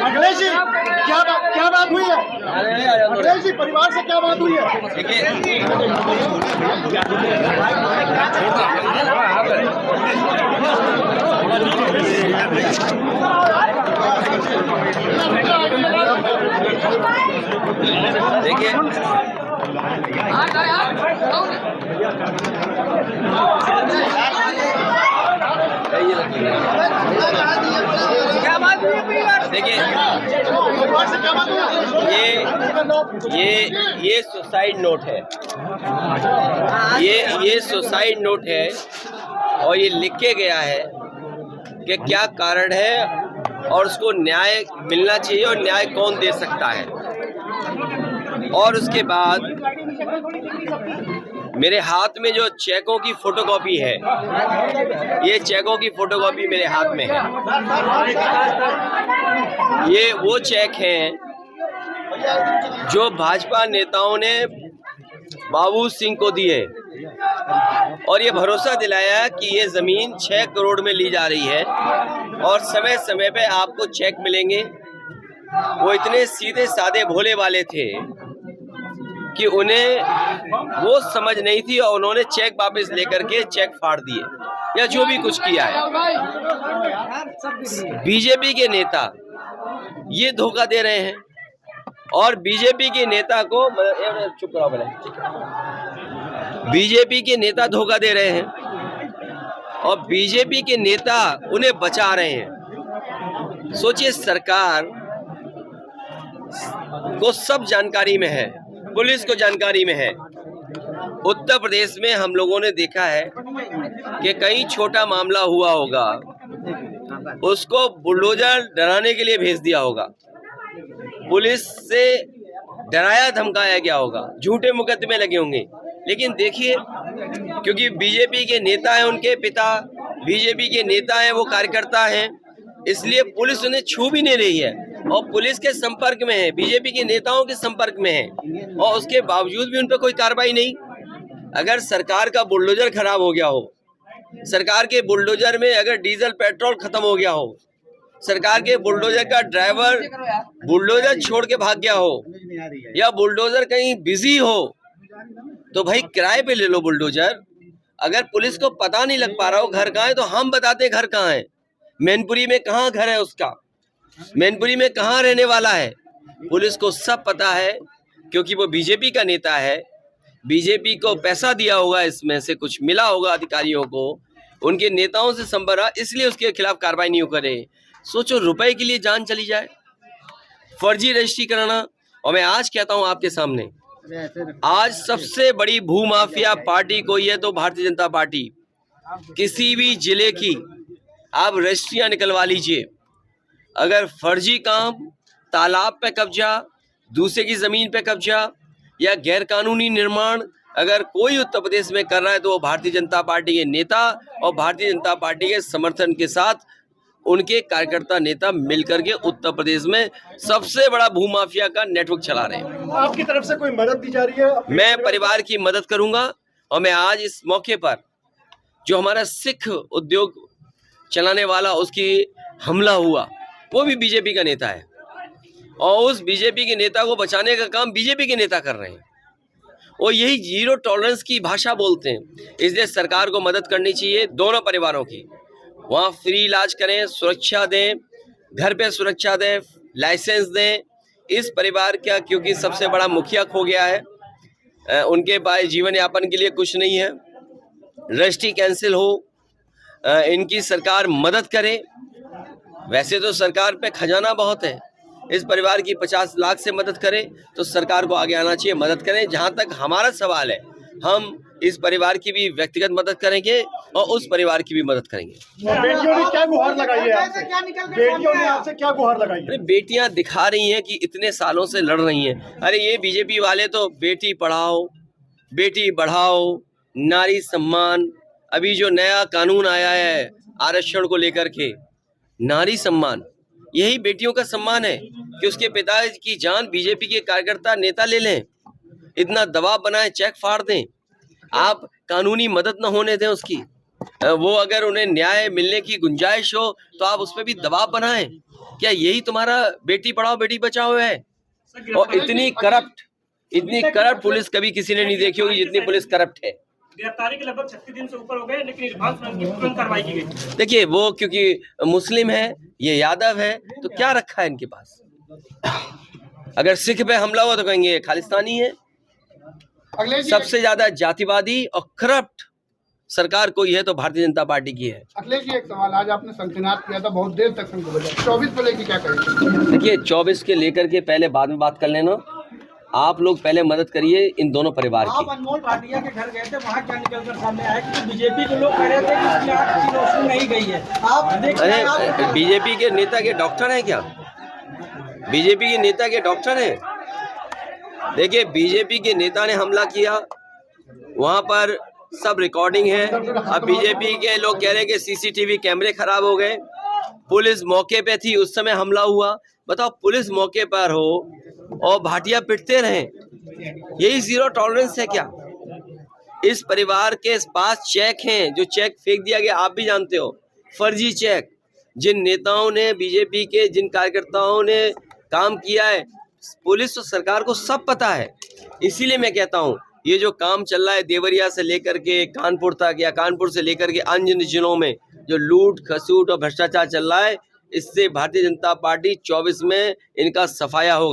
अखिलेश जी क्या बात हुई है? अखिलेश जी परिवार से क्या बात हुई है? देखिए ये सुसाइड नोट है, ये सुसाइड नोट है और ये लिख के गया है कि क्या कारण है और उसको न्याय मिलना चाहिए और न्याय कौन दे सकता है। और उसके बाद मेरे हाथ में जो चेकों की फोटोकॉपी है, ये चेकों की फोटोकॉपी मेरे हाथ में है। ये वो चेक हैं जो भाजपा नेताओं ने बाबू सिंह को दिए और ये भरोसा दिलाया कि ये ज़मीन 6 करोड़ में ली जा रही है और समय समय पे आपको चेक मिलेंगे। वो इतने सीधे साधे भोले वाले थे कि उन्हें वो समझ नहीं थी और उन्होंने चेक वापस लेकर के चेक फाड़ दिए या जो भी कुछ किया है। बीजेपी के नेता ये धोखा दे रहे हैं और बीजेपी के नेता को चुप कराओ पहले, बीजेपी के नेता धोखा दे रहे हैं और बीजेपी के नेता उन्हें बचा रहे हैं। सोचिए, सरकार को सब जानकारी में है, पुलिस को जानकारी में है। उत्तर प्रदेश में हम लोगों ने देखा है कि कहीं छोटा मामला हुआ होगा, उसको बुलडोजर डराने के लिए भेज दिया होगा, पुलिस से डराया धमकाया गया होगा, झूठे मुकदमे लगे होंगे। लेकिन देखिए, क्योंकि बीजेपी के नेता हैं, उनके पिता बीजेपी के नेता हैं, वो कार्यकर्ता हैं, इसलिए पुलिस उन्हें छू भी नहीं रही है और पुलिस के संपर्क में है, बीजेपी के नेताओं के संपर्क में है और उसके बावजूद भी उन पर कोई कार्रवाई नहीं। अगर सरकार का बुलडोजर खराब हो गया हो, सरकार के बुलडोजर में अगर डीजल पेट्रोल खत्म हो गया हो, सरकार के बुलडोजर का ड्राइवर बुलडोजर छोड़ के भाग गया हो या बुलडोजर कहीं बिजी हो, तो भाई किराए पे ले लो बुलडोजर। अगर पुलिस को पता नहीं लग पा रहा हो घर कहाँ है, तो हम बताते घर कहाँ है, मैनपुरी में कहाँ घर है उसका, मैनपुरी में कहाँ रहने वाला है। पुलिस को सब पता है क्योंकि वो बीजेपी का नेता है, बीजेपी को पैसा दिया होगा, इसमें से कुछ मिला होगा अधिकारियों को, उनके नेताओं से संपर्क, इसलिए उसके खिलाफ कार्रवाई नहीं करे। सोचो, रुपए के लिए जान चली जाए, फर्जी रजिस्ट्री कराना। और मैं आज कहता हूं आपके सामने, आज सबसे बड़ी भूमाफिया पार्टी कोई है तो भारतीय जनता पार्टी। किसी भी जिले की आप रजिस्ट्रियां निकलवा लीजिए, अगर फर्जी काम, तालाब पे कब्जा, दूसरे की जमीन पे कब्जा या गैरकानूनी निर्माण अगर कोई उत्तर प्रदेश में कर रहा है, तो वो भारतीय जनता पार्टी के नेता और भारतीय जनता पार्टी के समर्थन के साथ उनके कार्यकर्ता नेता मिलकर के उत्तर प्रदेश में सबसे बड़ा भूमाफिया का नेटवर्क चला रहे हैं। आपकी तरफ से कोई मदद दी जा रही है? मैं परिवार की मदद करूंगा और मैं आज इस मौके पर जो हमारा सिख उद्योग चलाने वाला उसकी हमला हुआ, वो भी बीजेपी का नेता है और उस बीजेपी के नेता को बचाने का काम बीजेपी के नेता कर रहे हैं और यही जीरो टॉलरेंस की भाषा बोलते हैं। इसलिए सरकार को मदद करनी चाहिए दोनों परिवारों की, वहाँ फ्री इलाज करें, सुरक्षा दें, घर पे सुरक्षा दें, लाइसेंस दें। इस परिवार का क्योंकि सबसे बड़ा मुखिया खो गया है, उनके पास जीवन यापन के लिए कुछ नहीं है, रजिस्ट्री कैंसिल हो, इनकी सरकार मदद करे। वैसे तो सरकार पे खजाना बहुत है, इस परिवार की 50 लाख से मदद करे तो सरकार को आगे आना चाहिए, मदद करें। जहाँ तक हमारा सवाल है, हम इस परिवार की भी व्यक्तिगत मदद करेंगे और उस परिवार की भी मदद करेंगे। बेटियों ने क्या गुहार लगाई है आपसे? बेटियों ने आपसे क्या गुहार लगाई है? बेटियां दिखा रही हैं कि इतने सालों से लड़ रही हैं। अरे ये बीजेपी वाले तो बेटी पढ़ाओ, बेटी बढ़ाओ, नारी सम्मान, अभी जो नया कानून आया है आरक्षण को लेकर के, नारी सम्मान, यही बेटियों का सम्मान है कि उसके पिता की जान बीजेपी के कार्यकर्ता नेता ले लें, इतना दबाव बनाएं, चेक फाड़ दें, आप कानूनी मदद न होने दें उसकी, वो अगर उन्हें न्याय मिलने की गुंजाइश हो तो आप उस पर भी दबाव बनाएं। क्या यही तुम्हारा बेटी पढ़ाओ बेटी बचाओ है? और इतनी करप्ट पुलिस कभी किसी ने नहीं देखी होगी जितनी पुलिस करप्ट है। गिरफ्तारी के लगभग 36 दिन से ऊपर हो गए, लेकिन इरफान खान की तुरंत कार्रवाई की गई। देखिए, वो क्योंकि मुस्लिम है, ये यादव है, तो क्या रखा है इनके पास? अगर सिख पे हमला हुआ तो कहेंगे खालिस्तानी है। अखिलेश जी, सबसे ज्यादा जातिवादी और करप्ट सरकार कोई है तो भारतीय जनता पार्टी की है। अखिलेश जी, एक सवाल, आज आपने शंखनाद किया था, बहुत देर तक शंख बजा, 24 को लेकर क्या करेंगे? देखिए, 24 के लेकर के पहले बाद में बात कर लेना। आप लोग पहले मदद करिए इन दोनों परिवार आप की। अनमोल भाटिया के घर गए थे, वहाँ क्या निकलकर सामने आया कि बीजेपी के लोग कह रहे थे कि उसकी आँख की रोशनी नहीं गई है। आप अरे बीजेपी के नेता के डॉक्टर हैं क्या? बीजेपी के नेता के डॉक्टर हैं? देखिए, बीजेपी के नेता ने हमला किया, वहां पर सब रिकॉर्डिंग है। अब बीजेपी के लोग कह रहे हैं कि सीसीटीवी कैमरे खराब हो गए, पुलिस मौके पे थी उस समय हमला हुआ। बताओ, पुलिस मौके पर हो और भाटिया पिटते रहे, यही जीरो टॉलरेंस है क्या? इस परिवार के पास चेक हैं, जो चेक फेंक दिया गया, आप भी जानते हो, फर्जी चेक। जिन नेताओं ने, बीजेपी के जिन कार्यकर्ताओं ने काम किया है, पुलिस और सरकार को सब पता है। इसीलिए मैं कहता हूँ, ये जो काम चल रहा है देवरिया से लेकर के कानपुर तक, या कानपुर से लेकर के अन्य जिलों में जो लूट खसूट और भ्रष्टाचार चल रहा है, इससे भारतीय जनता पार्टी 24 में इनका सफाया होगा।